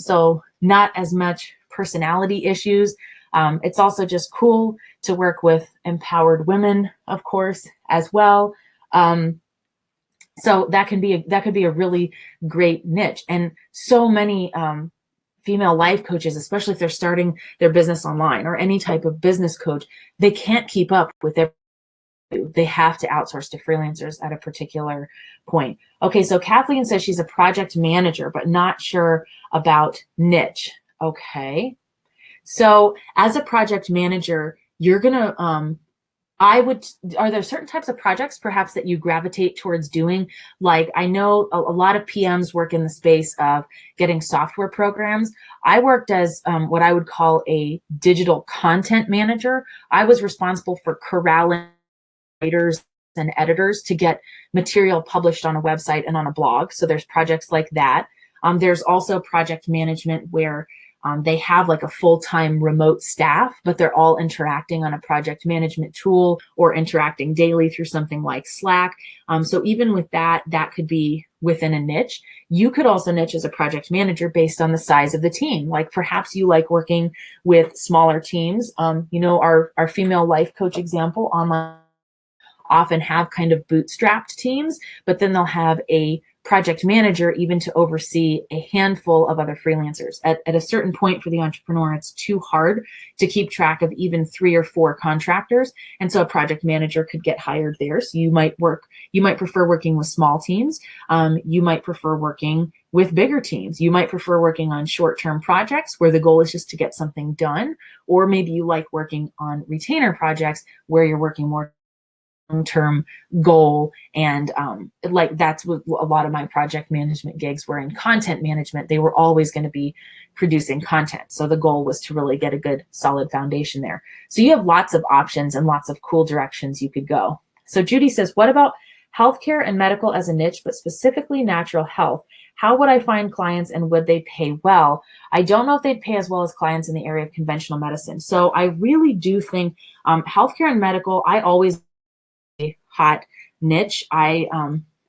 So not as much personality issues. It's also just cool to work with empowered women, of course, as well. So that could be a really great niche. And so many female life coaches, especially if they're starting their business online, or any type of business coach, they can't keep up with their they have to outsource to freelancers at a particular point. Okay, so Kathleen says she's a project manager, but not sure about niche. Okay, so as a project manager, you're gonna, are there certain types of projects perhaps that you gravitate towards doing? Like, I know a lot of PMs work in the space of getting software programs. I worked as what I would call a digital content manager. I was responsible for corralling writers and editors to get material published on a website and on a blog. So there's projects like that. There's also project management where they have like a full-time remote staff, but they're all interacting on a project management tool or interacting daily through something like Slack. So even with that, that could be within a niche. You could also niche as a project manager based on the size of the team. Like perhaps you like working with smaller teams. Our female life coach example online often have kind of bootstrapped teams, but then they'll have a project manager even to oversee a handful of other freelancers. At a certain point for the entrepreneur, it's too hard to keep track of even 3 or 4 contractors. And so a project manager could get hired there. So you might prefer working with small teams. You might prefer working with bigger teams. You might prefer working on short-term projects where the goal is just to get something done. Or maybe you like working on retainer projects where you're working more long-term goal. And like that's what a lot of my project management gigs were in content management. They were always going to be producing content. So the goal was to really get a good solid foundation there. So you have lots of options and lots of cool directions you could go. So Judy says, what about healthcare and medical as a niche, but specifically natural health? How would I find clients and would they pay well? I don't know if they'd pay as well as clients in the area of conventional medicine. So I really do think healthcare and medical, I always hot niche. I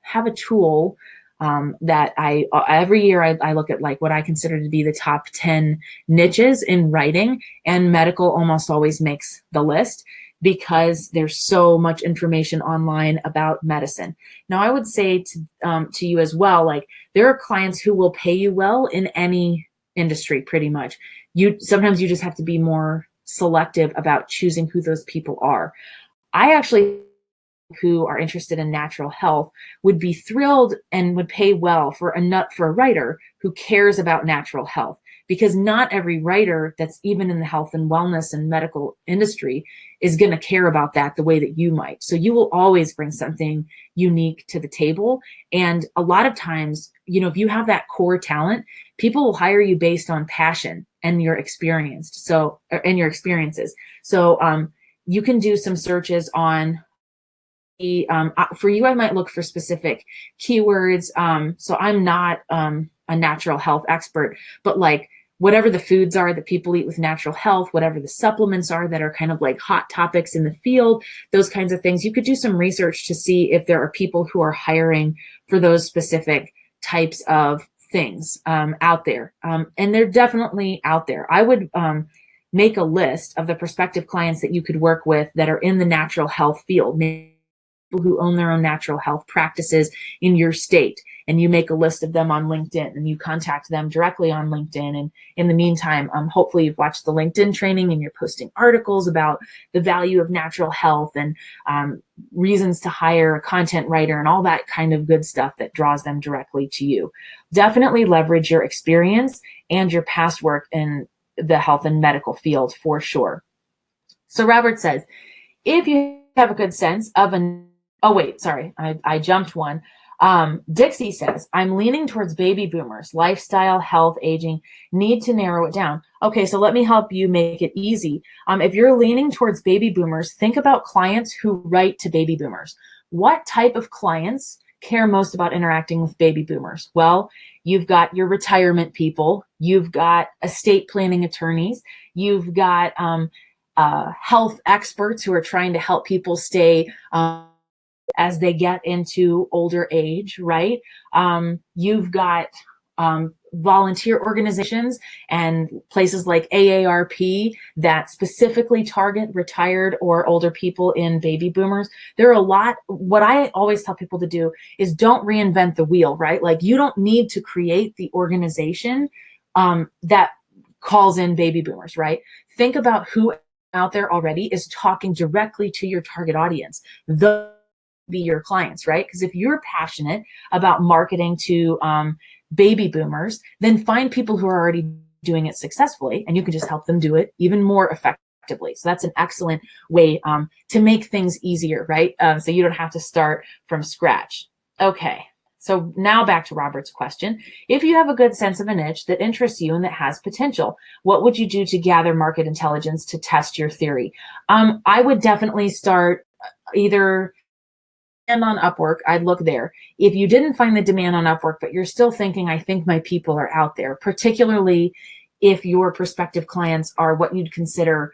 have a tool that I every year I look at like what I consider to be the top 10 niches in writing, and medical almost always makes the list because there's so much information online about medicine. Now, I would say to you as well, like there are clients who will pay you well in any industry pretty much. Sometimes you just have to be more selective about choosing who those people are. I actually who are interested in natural health would be thrilled and would pay well for a writer who cares about natural health, because not every writer that's even in the health and wellness and medical industry is going to care about that the way that you might. So you will always bring something unique to the table. And a lot of times, if you have that core talent, people will hire you based on passion and your experiences. So you can do some searches on for you, I might look for specific keywords. So I'm not a natural health expert, but like whatever the foods are that people eat with natural health, whatever the supplements are that are kind of like hot topics in the field, those kinds of things, you could do some research to see if there are people who are hiring for those specific types of things out there. And they're definitely out there. I would make a list of the prospective clients that you could work with that are in the natural health field, who own their own natural health practices in your state, and you make a list of them on LinkedIn and you contact them directly on LinkedIn. And in the meantime, hopefully you've watched the LinkedIn training and you're posting articles about the value of natural health and reasons to hire a content writer and all that kind of good stuff that draws them directly to you. Definitely leverage your experience and your past work in the health and medical field for sure. So Robert says, if you have a good sense of I jumped one. Dixie says, I'm leaning towards baby boomers, lifestyle, health, aging, need to narrow it down. Okay, so let me help you make it easy. If you're leaning towards baby boomers, think about clients who write to baby boomers. What type of clients care most about interacting with baby boomers? Well, you've got your retirement people, you've got estate planning attorneys, you've got health experts who are trying to help people stay as they get into older age, right? You've got volunteer organizations and places like AARP that specifically target retired or older people in baby boomers. There are a lot. What I always tell people to do is don't reinvent the wheel, right? Like you don't need to create the organization that calls in baby boomers, right? Think about who out there already is talking directly to your target audience. Be your clients, right? Because if you're passionate about marketing to baby boomers, then find people who are already doing it successfully, and you can just help them do it even more effectively. So that's an excellent way to make things easier, right? So you don't have to start from scratch. Okay, so now back to Robert's question. If you have a good sense of a niche that interests you and that has potential, what would you do to gather market intelligence to test your theory? I would definitely start either on Upwork, I'd look there. If you didn't find the demand on Upwork, but you're still thinking, I think my people are out there, particularly if your prospective clients are what you'd consider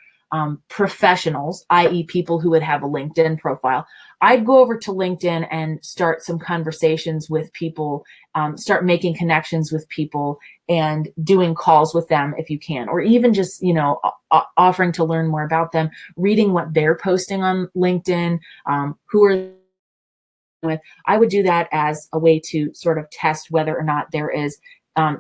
professionals, i.e. people who would have a LinkedIn profile, I'd go over to LinkedIn and start some conversations with people, start making connections with people and doing calls with them if you can, or even just, offering to learn more about them, reading what they're posting on LinkedIn, who are with. I would do that as a way to sort of test whether or not there is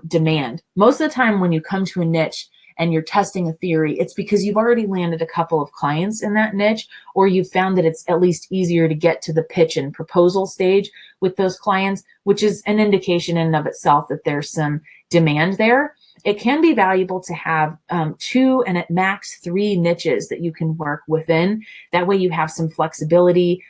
demand. Most of the time when you come to a niche and you're testing a theory, it's because you've already landed a couple of clients in that niche, or you've found that it's at least easier to get to the pitch and proposal stage with those clients, which is an indication in and of itself that there's some demand there. It can be valuable to have 2 and at max 3 niches that you can work within. That way you have some flexibility.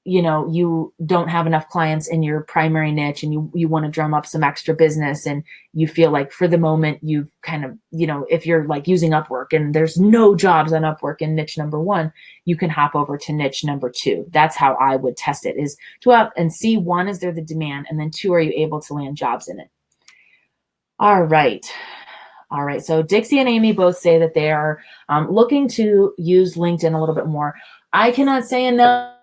You don't have enough clients in your primary niche and you want to drum up some extra business, and you feel like for the moment you've kind of, if you're like using Upwork and there's no jobs on Upwork in niche number 1, you can hop over to niche number 2. That's how I would test it, is to out and see, 1, is there the demand? And then 2, are you able to land jobs in it? All right. So Dixie and Amy both say that they are looking to use LinkedIn a little bit more. I cannot say enough.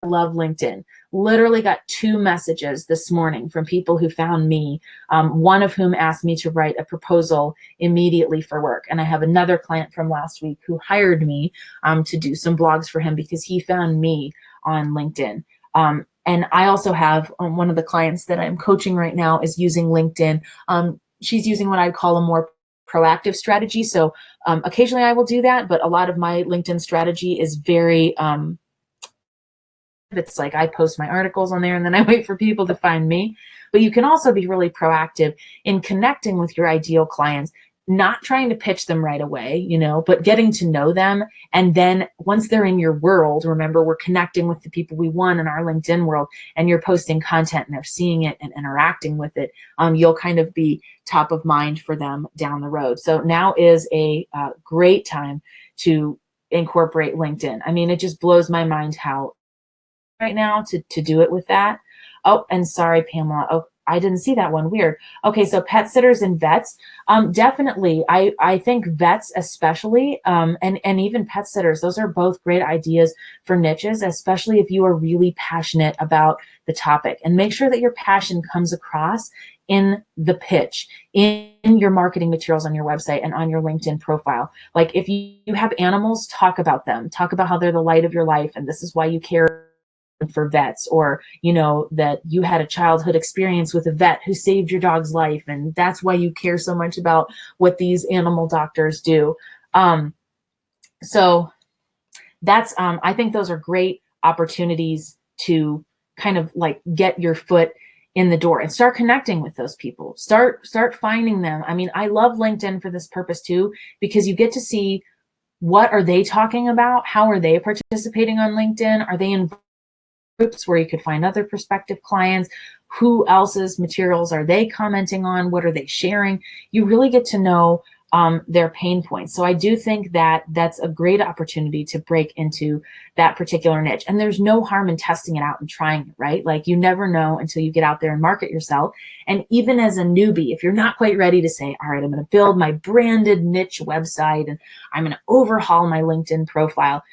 I love LinkedIn. Literally got 2 messages this morning from people who found me, one of whom asked me to write a proposal immediately for work. And I have another client from last week who hired me to do some blogs for him because he found me on LinkedIn. And I also have one of the clients that I'm coaching right now is using LinkedIn. She's using what I'd call a more proactive strategy. So occasionally I will do that, but a lot of my LinkedIn strategy is very it's like I post my articles on there and then I wait for people to find me. But you can also be really proactive in connecting with your ideal clients, not trying to pitch them right away, but getting to know them. And then once they're in your world, remember, we're connecting with the people we want in our LinkedIn world, and you're posting content and they're seeing it and interacting with it. You'll kind of be top of mind for them down the road. So now is a great time to incorporate LinkedIn. I mean, it just blows my mind how right now to do it with that. Oh, and sorry, Pamela. Oh, I didn't see that one. Weird. Okay, so pet sitters and vets. Definitely. I think vets especially, and even pet sitters, those are both great ideas for niches, especially if you are really passionate about the topic. And make sure that your passion comes across in the pitch, in your marketing materials on your website and on your LinkedIn profile. Like if you have animals, talk about them. Talk about how they're the light of your life and this is why you care for vets, or that you had a childhood experience with a vet who saved your dog's life and that's why you care so much about what these animal doctors do. So that's I think those are great opportunities to kind of like get your foot in the door and start connecting with those people. Start finding them. I mean, I love LinkedIn for this purpose too, because you get to see what are they talking about, how are they participating on LinkedIn, are they in groups where you could find other prospective clients, who else's materials are they commenting on, what are they sharing. You really get to know their pain points. So I do think that that's a great opportunity to break into that particular niche. And there's no harm in testing it out and trying it, right? Like you never know until you get out there and market yourself. And even as a newbie, if you're not quite ready to say, all right, I'm going to build my branded niche website and I'm going to overhaul my LinkedIn profile,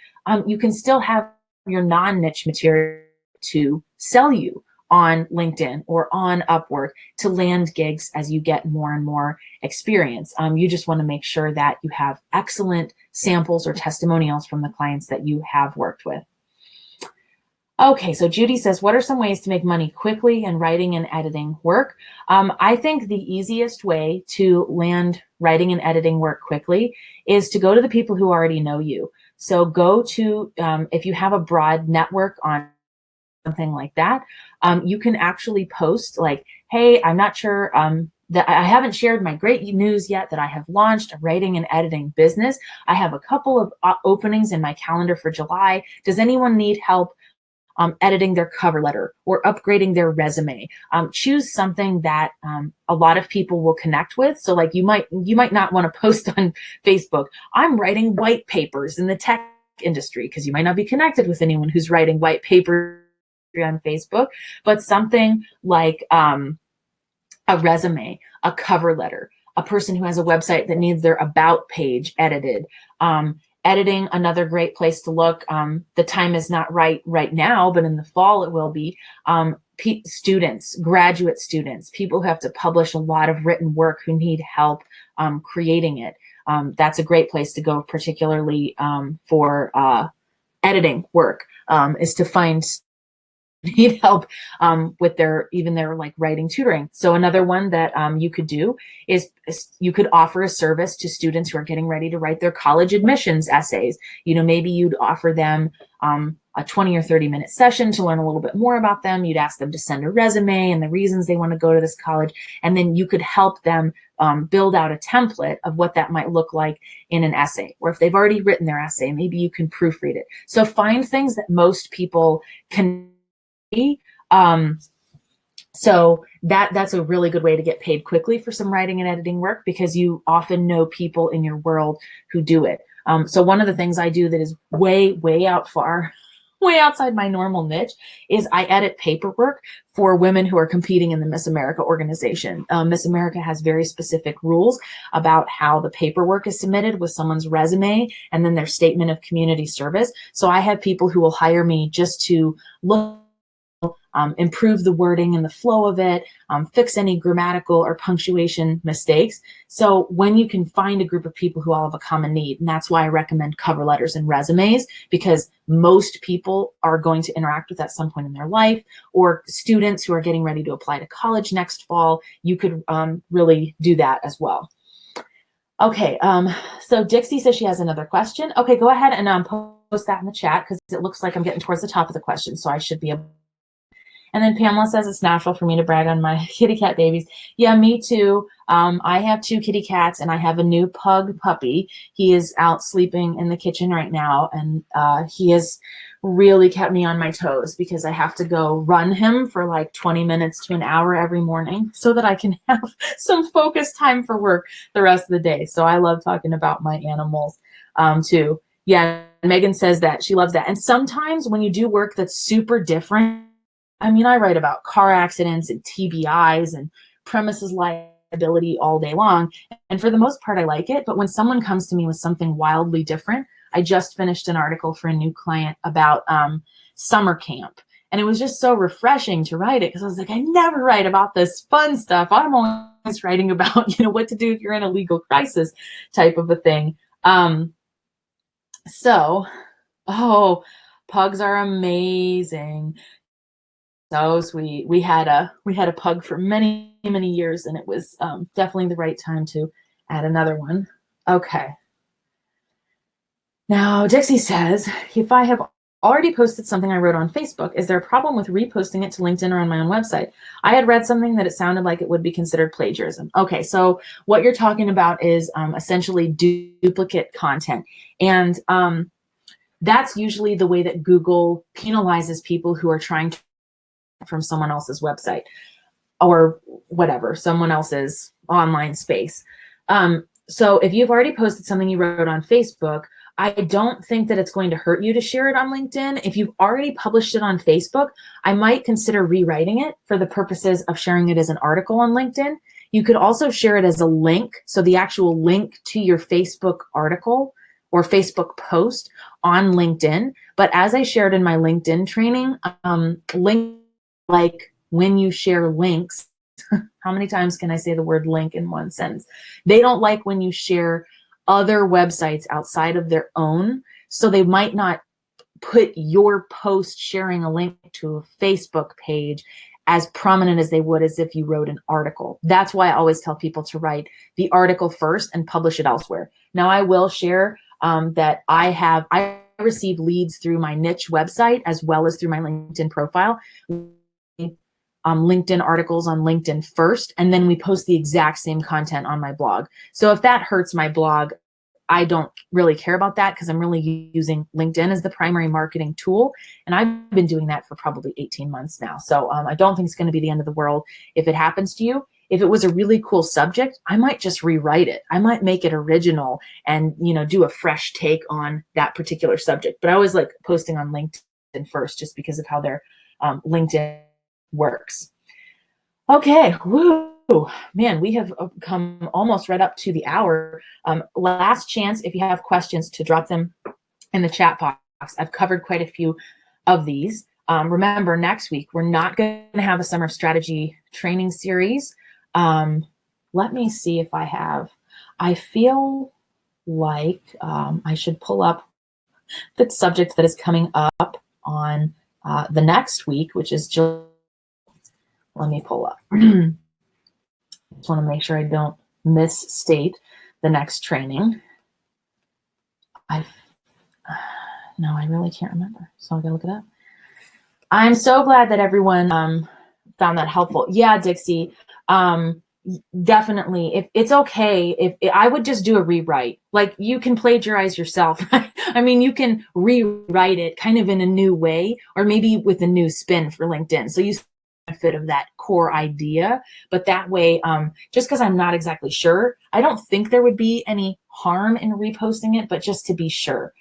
you can still have your non-niche material to sell you on LinkedIn or on Upwork to land gigs as you get more and more experience. You just want to make sure that you have excellent samples or testimonials from the clients that you have worked with. Okay, so Judy says, what are some ways to make money quickly in writing and editing work? I think the easiest way to land writing and editing work quickly is to go to the people who already know you. So go to, if you have a broad network on something like that, you can actually post like, hey, I'm not sure that I haven't shared my great news yet that I have launched a writing and editing business. I have a couple of openings in my calendar for July. Does anyone need help editing their cover letter or upgrading their resume? Choose something that a lot of people will connect with. So like you might not want to post on Facebook, I'm writing white papers in the tech industry, because you might not be connected with anyone who's writing white paper on Facebook, but something like a resume, a cover letter, a person who has a website that needs their about page edited. Editing, another great place to look. The time is not right now, but in the fall it will be. Students, graduate students, people who have to publish a lot of written work, who need help creating it. That's a great place to go, particularly for editing work, is to find need help with their like writing tutoring. So another one that you could do is you could offer a service to students who are getting ready to write their college admissions essays. Maybe you'd offer them a 20 or 30-minute session to learn a little bit more about them. You'd ask them to send a resume and the reasons they want to go to this college, and then you could help them build out a template of what that might look like in an essay. Or if they've already written their essay, maybe you can proofread it. So find things that most people can. So that's a really good way to get paid quickly for some writing and editing work, because you often know people in your world who do it. So one of the things I do that is way outside my normal niche is I edit paperwork for women who are competing in the Miss America organization. Miss America has very specific rules about how the paperwork is submitted with someone's resume and then their statement of community service. So I have people who will hire me just to look, improve the wording and the flow of it, fix any grammatical or punctuation mistakes. So when you can find a group of people who all have a common need, and that's why I recommend cover letters and resumes, because most people are going to interact with at some point in their life, or students who are getting ready to apply to college next fall, you could really do that as well. Okay, so Dixie says she has another question. Okay, go ahead and post that in the chat, because it looks like I'm getting towards the top of the question, so I should be able. And then Pamela says it's natural for me to brag on my kitty cat babies. Yeah, me too. I have 2 kitty cats and I have a new pug puppy. He is out sleeping in the kitchen right now, and he has really kept me on my toes, because I have to go run him for like 20 minutes to an hour every morning so that I can have some focused time for work the rest of the day. So I love talking about my animals too. Yeah, Megan says that she loves that. And sometimes when you do work that's super different, I mean, I write about car accidents and TBIs and premises liability all day long. And for the most part, I like it. But when someone comes to me with something wildly different, I just finished an article for a new client about summer camp. And it was just so refreshing to write it, because I was like, I never write about this fun stuff. I'm always writing about, what to do if you're in a legal crisis type of a thing. Pugs are amazing. So sweet. We had a pug for many years, and it was definitely the right time to add another one. Okay. Now Dixie says, if I have already posted something I wrote on Facebook, is there a problem with reposting it to LinkedIn or on my own website? I had read something that it sounded like it would be considered plagiarism. Okay, so what you're talking about is essentially duplicate content, and that's usually the way that Google penalizes people who are trying to from someone else's website or whatever, someone else's online space. So if you've already posted something you wrote on Facebook, I don't think that it's going to hurt you to share it on LinkedIn. If you've already published it on Facebook, I might consider rewriting it for the purposes of sharing it as an article on LinkedIn. You could also share it as a link, so the actual link to your Facebook article or Facebook post on LinkedIn. But as I shared in my LinkedIn training, like when you share links, how many times can I say the word link in one sentence? They don't like when you share other websites outside of their own. So they might not put your post sharing a link to a Facebook page as prominent as they would as if you wrote an article. That's why I always tell people to write the article first and publish it elsewhere. Now I will share that I receive leads through my niche website as well as through my LinkedIn profile. LinkedIn articles on LinkedIn first, and then we post the exact same content on my blog. So if that hurts my blog, I don't really care about that, because I'm really using LinkedIn as the primary marketing tool. And I've been doing that for probably 18 months now. So I don't think it's going to be the end of the world if it happens to you. if it was a really cool subject, I might just rewrite it. I might make it original and, do a fresh take on that particular subject. But I always like posting on LinkedIn first, just because of how their LinkedIn works. Okay. Woo. Man, we have come almost right up to the hour. Last chance, if you have questions, to drop them in the chat box. I've covered quite a few of these. Remember, next week, we're not going to have a summer strategy training series. Let me see if I have. I feel like I should pull up the subject that is coming up on the next week, which is July. Let me pull up. Just want to make sure I don't misstate the next training. No, I really can't remember, so I gotta look it up. I'm so glad that everyone found that helpful. Yeah, Dixie, definitely. If it's okay, if I would just do a rewrite. Like, you can plagiarize yourself. I mean, you can rewrite it kind of in a new way, or maybe with a new spin for LinkedIn. So you benefit of that core idea, but that way, just because I'm not exactly sure, I don't think there would be any harm in reposting it, but just to be sure.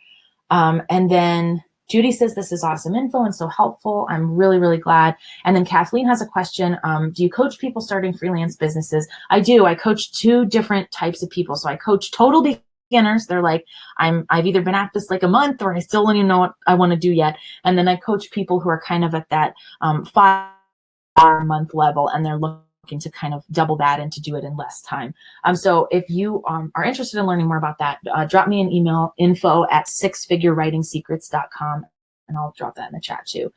And then Judy says, this is awesome info and so helpful. I'm really, really glad. And then Kathleen has a question. Do you coach people starting freelance businesses? I do. I coach two different types of people. So I coach total beginners. They're like, I've either been at this like a month, or I still don't even know what I want to do yet. And then I coach people who are kind of at that 5-month level, and they're looking to kind of double that and to do it in less time. So if you are interested in learning more about that, drop me an email, info@sixfigurewritingsecrets.com, and I'll drop that in the chat too.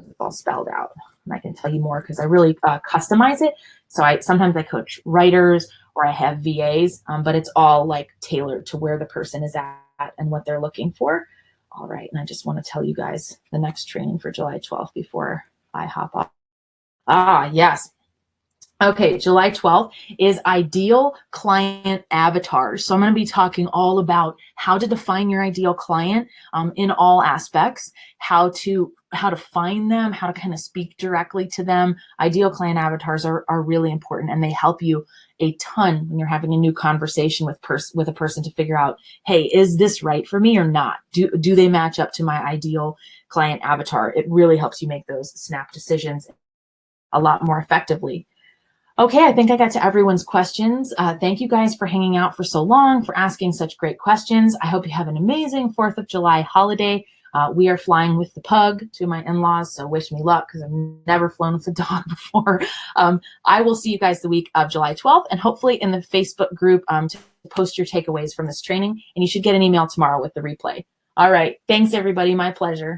It's all spelled out, and I can tell you more because I really customize it. So sometimes I coach writers, or I have VAs, but it's all like tailored to where the person is at and what they're looking for. All right, and I just want to tell you guys the next training for July 12th before I hop off. Yes. Okay, July 12th is ideal client avatars. So I'm going to be talking all about how to define your ideal client in all aspects, how to find them, how to kind of speak directly to them. Ideal client avatars are really important, and they help you a ton when you're having a new conversation with a person to figure out, hey, is this right for me or not? Do they match up to my ideal client avatar? It really helps you make those snap decisions a lot more effectively. Okay, I think I got to everyone's questions. Thank you guys for hanging out for so long, for asking such great questions. I hope you have an amazing 4th of July holiday. We are flying with the pug to my in-laws, so wish me luck, because I've never flown with a dog before. I will see you guys the week of July 12th, and hopefully in the Facebook group to post your takeaways from this training, and you should get an email tomorrow with the replay. All right, thanks everybody, my pleasure.